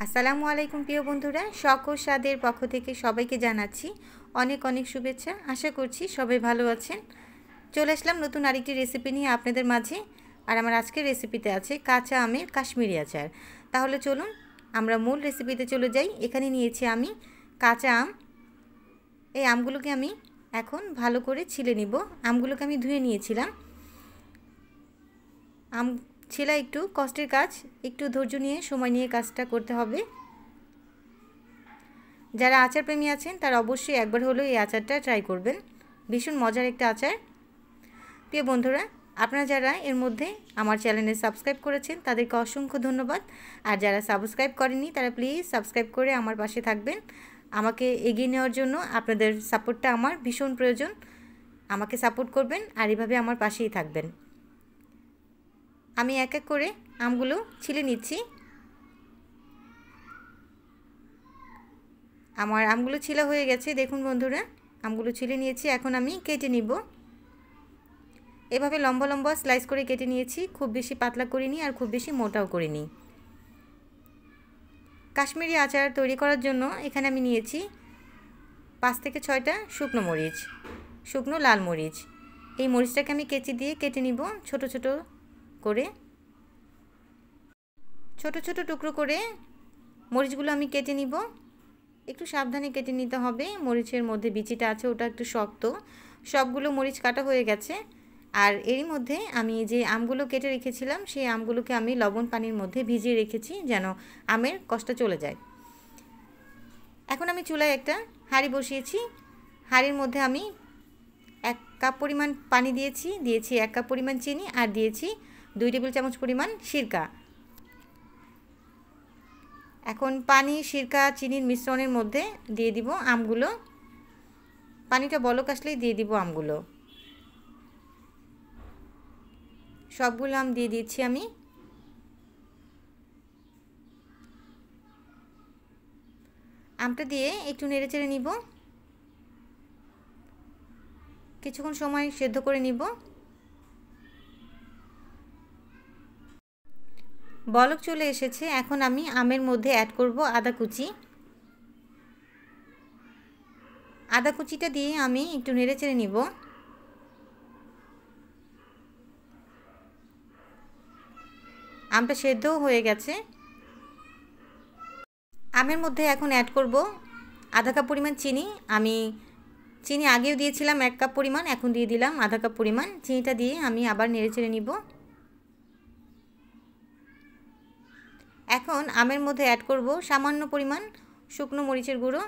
আসসালামু আলাইকুম প্রিয় বন্ধুরা, শখ ও স্বাদের পক্ষ থেকে সবাইকে জানাচ্ছি অনেক অনেক শুভেচ্ছা। আশা করছি সবাই ভালো আছেন। চলে আসলাম নতুন আরেকটি রেসিপি নিয়ে আপনাদের মাঝে। আর আমার আজকের রেসিপিতে আছে কাঁচা আমের কাশ্মীরি আচার। তাহলে চলুন আমরা মূল রেসিপিতে চলে যাই। এখানে নিয়েছি আমি কাঁচা আম। এই আমগুলোকে আমি এখন ভালো করে ছিলে নিব। আমগুলোকে আমি ধুয়ে নিয়েছিলাম। আম ছেলা একটু কষ্টের কাজ, একটু ধৈর্য নিয়ে সময় নিয়ে কাজটা করতে হবে। যারা আচার প্রেমী আছেন তারা অবশ্যই একবার হলেও এই আচারটা ট্রাই করবেন। ভীষণ মজার একটা আচার। প্রিয় বন্ধুরা, আপনারা যারা এর মধ্যে আমার চ্যানেলে সাবস্ক্রাইব করেছেন তাদেরকে অসংখ্য ধন্যবাদ। আর যারা সাবস্ক্রাইব করেননি তারা প্লিজ সাবস্ক্রাইব করে আমার পাশে থাকবেন। আমাকে এগিয়ে নেওয়ার জন্য আপনাদের সাপোর্টটা আমার ভীষণ প্রয়োজন। আমাকে সাপোর্ট করবেন আর এভাবে আমার পাশেই থাকবেন। আমি এক এক করে আমগুলো ছিলে নিচ্ছি। আমার আমগুলো ছিলা হয়ে গেছে। দেখুন বন্ধুরা, আমগুলো ছিলে নিয়েছি। এখন আমি কেটে নিব। এভাবে লম্বা লম্বা স্লাইস করে কেটে নিয়েছি। খুব বেশি পাতলা করিনি আর খুব বেশি মোটাও করিনি। কাশ্মীরি আচার তৈরি করার জন্য এখানে আমি নিয়েছি 5 থেকে 6টা শুকনো মরিচ, শুকনো লাল মরিচ। এই মরিচটাকে আমি কেচি দিয়ে কেটে নিব ছোট ছোট করে। ছোট ছোট টুকরো করে মরিচগুলো আমি কেটে নিব। একটু সাবধানে কেটে নিতে হবে। মরিচের মধ্যে বিচিটা আছে, ওটা একটু শক্ত। সবগুলো মরিচ কাটা হয়ে গেছে। আর এরই মধ্যে আমি যে আমগুলো কেটে রেখেছিলাম সেই আমগুলোকে আমি লবণ পানির মধ্যে ভিজিয়ে রেখেছি যেন আমের কষ্ট চলে যায়। এখন আমি চুলায় একটা হাঁড়ি বসিয়েছি। হাঁড়ির মধ্যে আমি 1 কাপ পরিমাণ পানি দিয়েছি, 1 কাপ পরিমাণ চিনি আর দিয়েছি 2 টেবিল চামচ পরিমাণ সিরকা। এখন পানি, সিরকা, চিনির মিশ্রণের মধ্যে দিয়ে দিব আমগুলো। পানিটা বলক আসলেই দিয়ে দিব আমগুলো। সবগুলো আম দিয়ে দিচ্ছি আমি। আমটা দিয়ে একটু নেড়েচেড়ে নিব। কিছুক্ষণ সময় সেদ্ধ করে নিব। বলক চলে এসেছে। এখন আমি আমের মধ্যে অ্যাড করব আদা কুচি। আদা কুচিটা দিয়ে আমি একটু নেড়েচেড়ে নিব। আমটা সেদ্ধও হয়ে গেছে। আমের মধ্যে এখন অ্যাড করব আধা কাপ পরিমাণ চিনি। আমি চিনি আগেও দিয়েছিলাম 1 কাপ পরিমাণ, এখন দিয়ে দিলাম আধা কাপ পরিমাণ। চিনিটা দিয়ে আমি আবার নেড়েচেড়ে নিব। এখন আমের মধ্যে অ্যাড করব সামান্য পরিমাণ শুকনো মরিচের গুঁড়ো,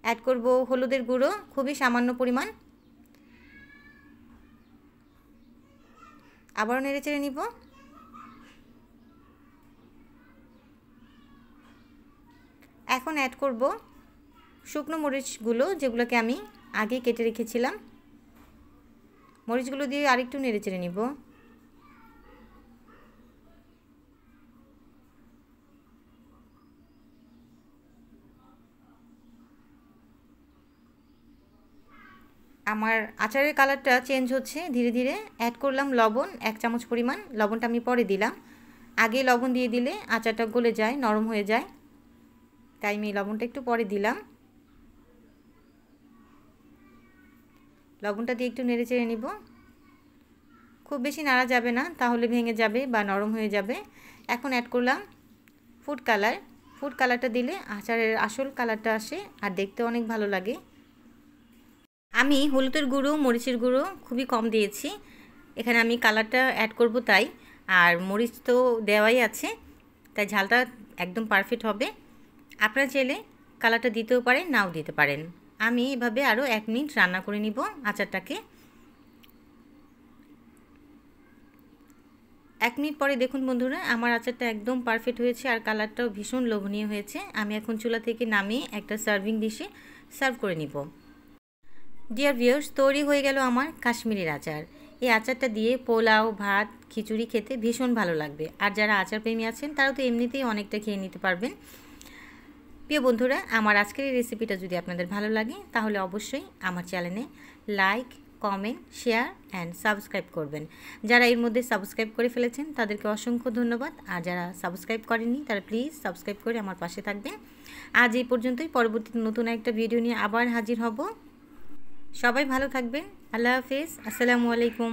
অ্যাড করব হলুদের গুঁড়ো, খুবই সামান্য পরিমাণ। আবারও নেড়েচেড়ে নিব। এখন অ্যাড করব শুকনো মরিচগুলো, যেগুলোকে আমি আগে কেটে রেখেছিলাম। মরিচগুলো দিয়ে আরেকটু নেড়েচেড়ে নিব। আমার আচারের কালারটা চেঞ্জ হচ্ছে ধীরে ধীরে। অ্যাড করলাম লবণ 1 চামচ পরিমাণ। লবণটা আমি পরে দিলাম। আগে লবণ দিয়ে দিলে আচারটা গলে যায়, নরম হয়ে যায়, তাই আমি লবণটা একটু পরে দিলাম। লবণটা দিয়ে একটু নেড়েচেড়ে নিব। খুব বেশি নাড়া যাবে না, তাহলে ভেঙে যাবে বা নরম হয়ে যাবে। এখন অ্যাড করলাম ফুড কালার। ফুড কালারটা দিলে আচারের আসল কালারটা আসে আর দেখতে অনেক ভালো লাগে। আমি হলুদের গুঁড়ো, মরিচের গুঁড়ো খুবই কম দিয়েছি। এখানে আমি কালারটা অ্যাড করব তাই। আর মরিচ তো দেওয়াই আছে, তাই ঝালটা একদম পারফেক্ট হবে। আপনারা চাইলে কালারটা দিতেও পারেন, নাও দিতে পারেন। আমি এভাবে আরও 1 মিনিট রান্না করে নিব আচারটাকে। 1 মিনিট পরে দেখুন বন্ধুরা, আমার আচারটা একদম পারফেক্ট হয়েছে আর কালারটাও ভীষণ লোভনীয় হয়েছে। আমি এখন চুলা থেকে নামিয়ে একটা সার্ভিং ডিশে সার্ভ করে নিব। ডিয়ার ভিউয়ার্স, তৈরি হয়ে গেল আমার কাশ্মীরের আচার। এই আচারটা দিয়ে পোলাও, ভাত, খিচুড়ি খেতে ভীষণ ভালো লাগবে। আর যারা আচার প্রেমী আছেন তারা তো এমনিতেই অনেকটা খেয়ে নিতে পারবেন। প্রিয় বন্ধুরা, আমার আজকের এই রেসিপিটা যদি আপনাদের ভালো লাগে তাহলে অবশ্যই আমার চ্যানেলে like, comment, share and subscribe করবেন। যারা এর মধ্যে সাবস্ক্রাইব করে ফেলেছেন তাদেরকে অসংখ্য ধন্যবাদ, আর যারা সাবস্ক্রাইব করেননি তারা প্লিজ সাবস্ক্রাইব করে আমার পাশে থাকবেন। আজ এই পর্যন্তই, পরবর্তীতে নতুন একটা ভিডিও নিয়ে আবার হাজির হব। সবাই ভালো থাকবেন। আল্লাহ হাফেজ। আসসালামু আলাইকুম।